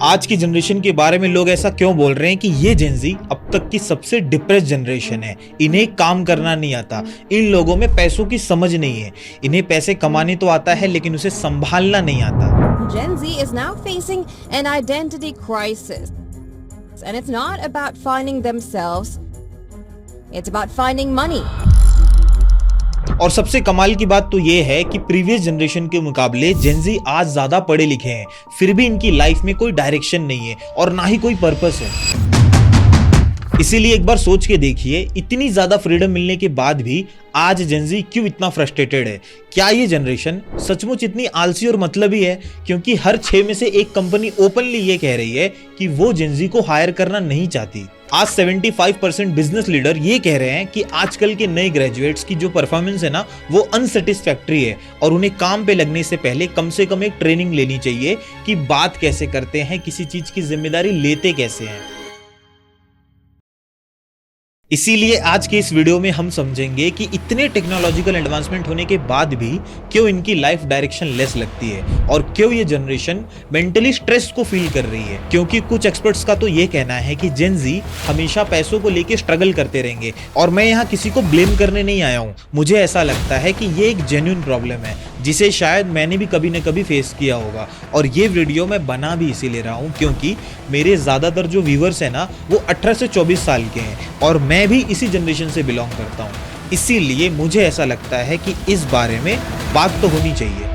आज की जनरेशन के बारे में लोग ऐसा क्यों बोल रहे हैं कि ये जेनजी अब तक की सबसे डिप्रेस जनरेशन है। इन्हें काम करना नहीं आता, इन लोगों में पैसों की समझ नहीं है। इन्हें पैसे कमाने तो आता है लेकिन उसे संभालना नहीं आता। Gen Z is now facing an identity crisis. And it's not about finding themselves, it's about finding money. और सबसे कमाल की बात तो ये है कि प्रीवियस जनरेशन के मुकाबले जेनजी आज ज्यादा पढ़े लिखे हैं, फिर भी इनकी लाइफ में कोई डायरेक्शन नहीं है और ना ही कोई पर्पस है। इसीलिए एक बार सोच के देखिए, इतनी ज्यादा फ्रीडम मिलने के बाद भी आज जेनजी क्यों इतना फ्रस्ट्रेटेड है। क्या ये जनरेशन सचमुच इतनी आलसी और मतलबी है? क्योंकि हर 6 में से एक कंपनी ओपनली ये कह रही है कि वो जेनजी को हायर करना नहीं चाहती। आज 75% बिजनेस लीडर ये कह रहे हैं कि आजकल के नए ग्रेजुएट्स की जो परफॉर्मेंस है ना, वो अनसेटिस्फैक्ट्री है और उन्हें काम पे लगने से पहले कम से कम एक ट्रेनिंग लेनी चाहिए कि बात कैसे करते हैं, किसी चीज की जिम्मेदारी लेते कैसे हैं। इसीलिए आज के इस वीडियो में हम समझेंगे कि इतने टेक्नोलॉजिकल एडवांसमेंट होने के बाद भी क्यों इनकी लाइफ डायरेक्शन लेस लगती है और क्यों ये जनरेशन मेंटली स्ट्रेस को फील कर रही है। क्योंकि कुछ एक्सपर्ट्स का तो ये कहना है कि जेन जी हमेशा पैसों को लेके स्ट्रगल करते रहेंगे और मैं यहाँ किसी को ब्लेम करने नहीं आया हूँ। मुझे ऐसा लगता है कि ये एक जेन्युइन प्रॉब्लम है जिसे शायद मैंने भी कभी न कभी फेस किया होगा और ये वीडियो मैं बना भी इसीलिए रहा हूँ क्योंकि मेरे ज़्यादातर जो व्यूवर्स हैं ना, वो 18 से 24 साल के हैं और मैं भी इसी जनरेशन से बिलोंग करता हूँ। इसीलिए मुझे ऐसा लगता है कि इस बारे में बात तो होनी चाहिए।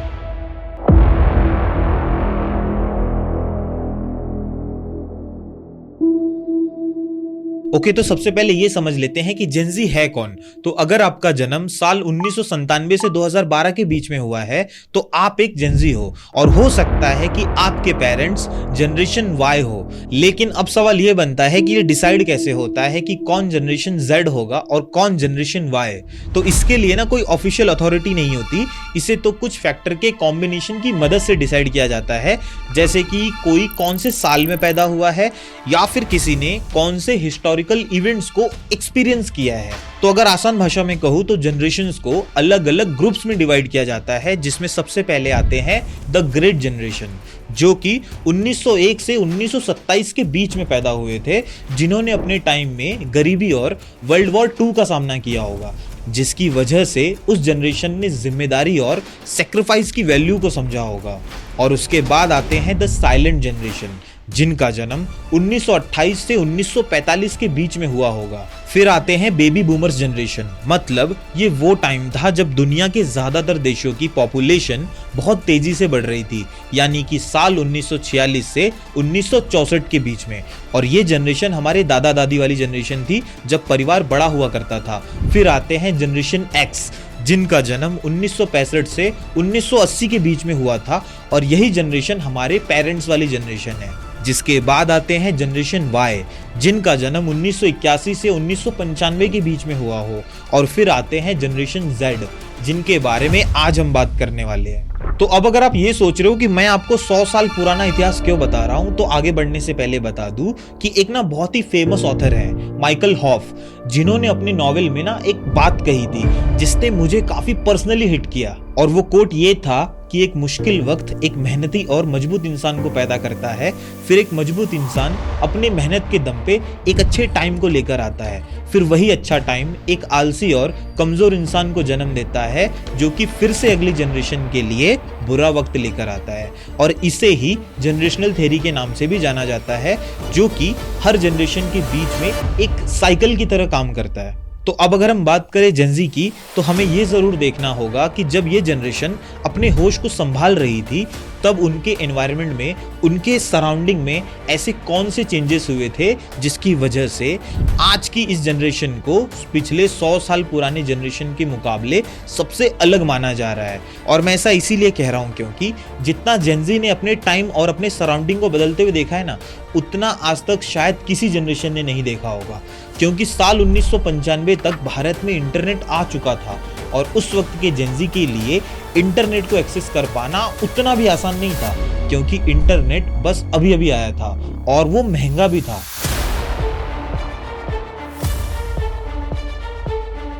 ओके, तो सबसे पहले ये समझ लेते हैं कि जेनजी है कौन। तो अगर आपका जन्म साल 1997 से 2012 के बीच में हुआ है तो आप एक जेनजी हो और हो सकता है कि आपके पेरेंट्स जनरेशन वाई हो। लेकिन अब सवाल ये बनता है कि ये डिसाइड कैसे होता है कि कौन जनरेशन जेड होगा और कौन जनरेशन वाई। तो इसके लिए ना कोई ऑफिशियल अथॉरिटी नहीं होती, इसे तो कुछ फैक्टर के कॉम्बिनेशन की मदद से डिसाइड किया जाता है, जैसे कि कोई कौन से साल में पैदा हुआ है या फिर किसी ने कौन से हिस्टोरिकल इवेंट्स को एक्सपीरियंस किया है। तो अगर आसान भाषा में कहूं तो जनरेशंस को अलग अलग ग्रुप्स में डिवाइड किया जाता है, जिसमें सबसे पहले आते हैं द ग्रेट जनरेशन, जो कि 1901 से 1927 के बीच में पैदा हुए थे, जिन्होंने अपने टाइम में गरीबी और वर्ल्ड वॉर 2 का सामना किया होगा, जिसकी वजह से उस जनरेशन ने जिम्मेदारी और सेक्रीफाइस की वैल्यू को समझा होगा। और उसके बाद आते हैं द साइलेंट जनरेशन, जिनका जन्म 1928 से 1945 के बीच में हुआ होगा। फिर आते हैं बेबी बूमर्स जनरेशन, मतलब ये वो टाइम था जब दुनिया के ज्यादातर देशों की पॉपुलेशन बहुत तेजी से बढ़ रही थी, यानी कि साल 1946 से 1964 के बीच में। और ये जनरेशन हमारे दादा दादी वाली जनरेशन थी, जब परिवार बड़ा हुआ करता था। फिर आते हैं जनरेशन एक्स, जिनका जन्म 1965 से 1980 के बीच में हुआ था और यही जनरेशन हमारे पेरेंट्स वाली जनरेशन है। जिसके बाद आते हैं जनरेशन वाई, जिनका जन्म 1981 से 1995 के बीच में हुआ हो। और फिर आते हैं जनरेशन जेड, जिनके बारे में आज हम बात करने वाले हैं। तो अब अगर आप ये सोच रहे हो कि मैं आपको 100 साल पुराना इतिहास क्यों बता रहा हूं, तो आगे बढ़ने से पहले बता दूं कि एक ना बहुत ही फेमस ऑथर है माइकल हॉफ, जिन्होंने अपने नॉवेल में ना एक बात कही थी जिसने मुझे काफी पर्सनली हिट किया। और वो कोट ये था कि एक मुश्किल वक्त एक मेहनती और मजबूत इंसान को पैदा करता है, फिर एक मजबूत इंसान अपने मेहनत के दम पे एक अच्छे टाइम को लेकर आता है, फिर वही अच्छा टाइम एक आलसी और कमजोर इंसान को जन्म देता है, जो कि फिर से अगली जनरेशन के लिए बुरा वक्त लेकर आता है। और इसे ही जनरेशनल थ्योरी के नाम से भी जाना जाता है, जो कि हर जनरेशन के बीच में एक साइकिल की तरह काम करता है। तो अब अगर हम बात करें जेनजी की, तो हमें ये जरूर देखना होगा कि जब ये जनरेशन अपने होश को संभाल रही थी, तब उनके एनवायरनमेंट में, उनके सराउंडिंग में ऐसे कौन से चेंजेस हुए थे जिसकी वजह से आज की इस जनरेशन को पिछले 100 साल पुराने जनरेशन के मुकाबले सबसे अलग माना जा रहा है। और मैं ऐसा इसीलिए कह रहा हूँ क्योंकि जितना जेनजी ने अपने टाइम और अपने सराउंडिंग को बदलते हुए देखा है ना, उतना आज तक शायद किसी जनरेशन ने नहीं देखा होगा। क्योंकि साल 1995 तक भारत में इंटरनेट आ चुका था और उस वक्त के जेनजी के लिए इंटरनेट को एक्सेस कर पाना उतना भी आसान नहीं था, क्योंकि इंटरनेट बस अभी अभी आया था और वो महंगा भी था।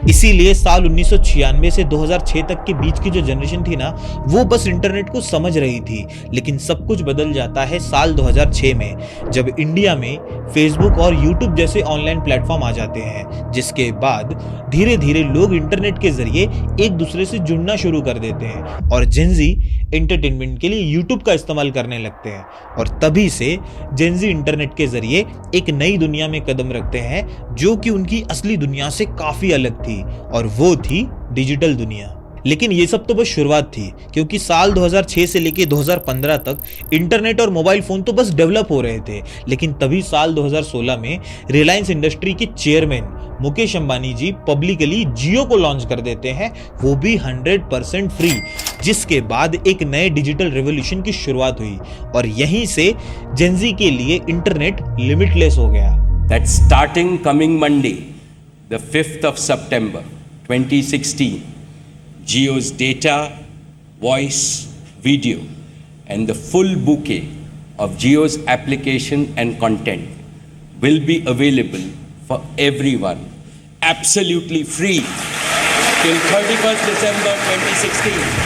इसीलिए साल 1996 से 2006 तक के बीच की जो जनरेशन थी ना, वो बस इंटरनेट को समझ रही थी। लेकिन सब कुछ बदल जाता है साल 2006 में, जब इंडिया में फेसबुक और यूट्यूब जैसे ऑनलाइन प्लेटफॉर्म आ जाते हैं, जिसके बाद धीरे धीरे लोग इंटरनेट के जरिए एक दूसरे से जुड़ना शुरू कर देते हैं और जेनजी एंटरटेनमेंट के लिए यूट्यूब का इस्तेमाल करने लगते हैं। और तभी से जेनजी इंटरनेट के जरिए एक नई दुनिया में कदम रखते हैं, जो कि उनकी असली दुनिया से काफी अलग थी, और वो थी डिजिटल दुनिया। लेकिन ये सब तो बस शुरुआत थी, क्योंकि साल 2006 से लेके 2015 तक इंटरनेट और मोबाइल फोन तो बस डेवलप हो रहे थे। लेकिन तभी साल 2016 में रिलायंस इंडस्ट्री के चेयरमैन मुकेश अंबानी जी पब्लिकली जियो को लॉन्च कर देते हैं, वो भी 100% फ्री, जिसके बाद एक नए डिजिटल रेवोल्यूशन की शुरुआत हुई। और यहीं से जेनजी के लिए इंटरनेट लिमिटलेस हो गया। That starting coming Monday, the 5th of September 2016, Jio's data, voice, video, and the full bouquet of Jio's application and content will be available for everyone, absolutely free till 31st December 2016.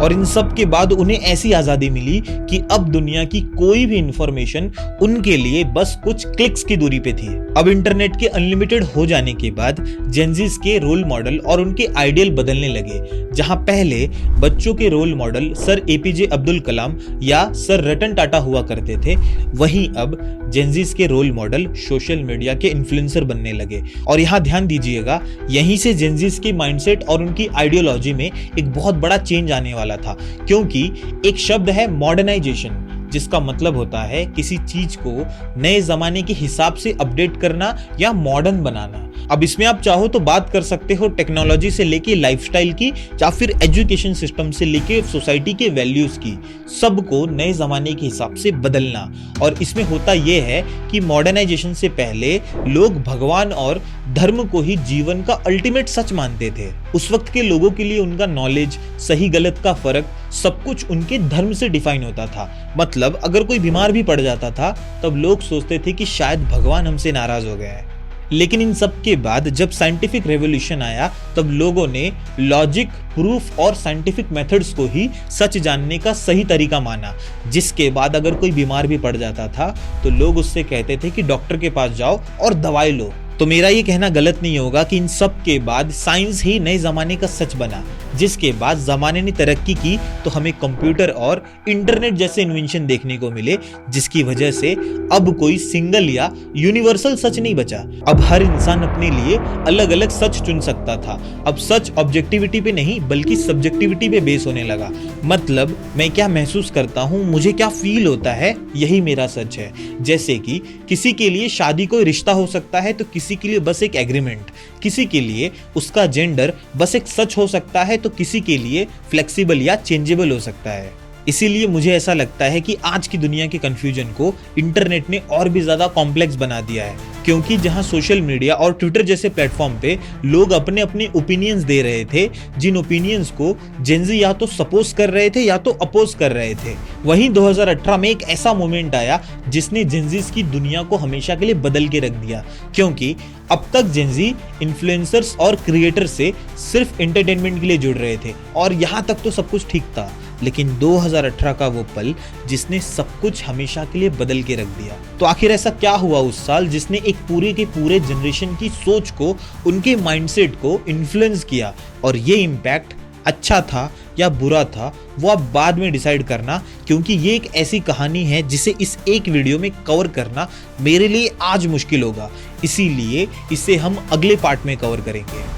और इन सब के बाद उन्हें ऐसी आजादी मिली कि अब दुनिया की कोई भी इंफॉर्मेशन उनके लिए बस कुछ क्लिक्स की दूरी पे थी। अब इंटरनेट के अनलिमिटेड हो जाने के बाद जेनजीज के रोल मॉडल और उनके आइडियल बदलने लगे। जहां पहले बच्चों के role model sir APJ Abdul Kalam या सर रतन टाटा हुआ करते थे, वहीं अब जेनजीज के रोल मॉडल सोशल मीडिया के इन्फ्लुएंसर बनने लगे। और यहाँ ध्यान दीजिएगा, यहीं से जेनजीज के माइंडसेट और उनकी आइडियोलॉजी में एक बहुत बड़ा चेंज आने वाला था, क्योंकि एक शब्द है मॉडर्नाइजेशन, जिसका मतलब होता है किसी चीज को नए जमाने के हिसाब से अपडेट करना या मॉडर्न बनाना। अब इसमें आप चाहो तो बात कर सकते हो टेक्नोलॉजी से लेके लाइफस्टाइल की, या फिर एजुकेशन सिस्टम से लेके सोसाइटी के वैल्यूज की, सबको नए जमाने के हिसाब से बदलना। और इसमें होता यह है कि मॉडर्नाइजेशन से पहले लोग भगवान और धर्म को ही जीवन का अल्टीमेट सच मानते थे। उस वक्त के लोगों के लिए उनका नॉलेज, सही गलत का फर्क, सब कुछ उनके धर्म से डिफाइन होता था। मतलब अगर कोई बीमार भी पड़ जाता था, तब लोग सोचते थे कि शायद भगवान हमसे नाराज हो गया है। लेकिन इन सब के बाद जब साइंटिफिक रेवोल्यूशन आया, तब लोगों ने लॉजिक, प्रूफ और साइंटिफिक मेथड्स को ही सच जानने का सही तरीका माना। जिसके बाद अगर कोई बीमार भी पड़ जाता था, तो लोग उससे कहते थे कि डॉक्टर के पास जाओ और दवाई लो। तो मेरा ये कहना गलत नहीं होगा कि इन सब के बाद साइंस ही नए जमाने का सच बना। जिसके बाद जमाने ने तरक्की की तो हमें कंप्यूटर और इंटरनेट जैसे इन्वेंशन देखने को मिले, जिसकी वजह से अब कोई सिंगल या यूनिवर्सल सच नहीं बचा। अब हर इंसान अपने लिए अलग अलग सच चुन सकता था। अब सच ऑब्जेक्टिविटी पे नहीं बल्कि सब्जेक्टिविटी पे बेस होने लगा। मतलब मैं क्या महसूस करता हूँ, मुझे क्या फील होता है, यही मेरा सच है। जैसे कि किसी के लिए शादी कोई रिश्ता हो सकता है, तो किसी के लिए बस एक एग्रीमेंट, किसी के लिए उसका जेंडर बस एक सच हो सकता है, तो किसी के लिए फ्लेक्सिबल या चेंजेबल हो सकता है। इसीलिए मुझे ऐसा लगता है कि आज की दुनिया के कंफ्यूजन को इंटरनेट ने और भी ज्यादा कॉम्प्लेक्स बना दिया है, क्योंकि जहां सोशल मीडिया और ट्विटर जैसे प्लेटफॉर्म पे लोग अपने अपने ओपिनियंस दे रहे थे, जिन ओपिनियंस को जेनजी या तो सपोज कर रहे थे या तो अपोज कर रहे थे, वहीं 2018 में एक ऐसा मोमेंट आया जिसने जेनजीज की दुनिया को हमेशा के लिए बदल के रख दिया। क्योंकि अब तक जेनजी इन्फ्लुएंसर्स और क्रिएटर से सिर्फ एंटरटेनमेंट के लिए जुड़ रहे थे, और यहाँ तक तो सब कुछ ठीक था। लेकिन 2018 का वो पल जिसने सब कुछ हमेशा के लिए बदल के रख दिया। तो आखिर ऐसा क्या हुआ उस साल जिसने एक पूरे के पूरे जनरेशन की सोच को, उनके माइंडसेट को इन्फ्लुएंस किया, और ये इम्पैक्ट अच्छा था या बुरा था वो आप बाद में डिसाइड करना, क्योंकि ये एक ऐसी कहानी है जिसे इस एक वीडियो में कवर करना मेरे लिए आज मुश्किल होगा। इसीलिए इसे हम अगले पार्ट में कवर करेंगे।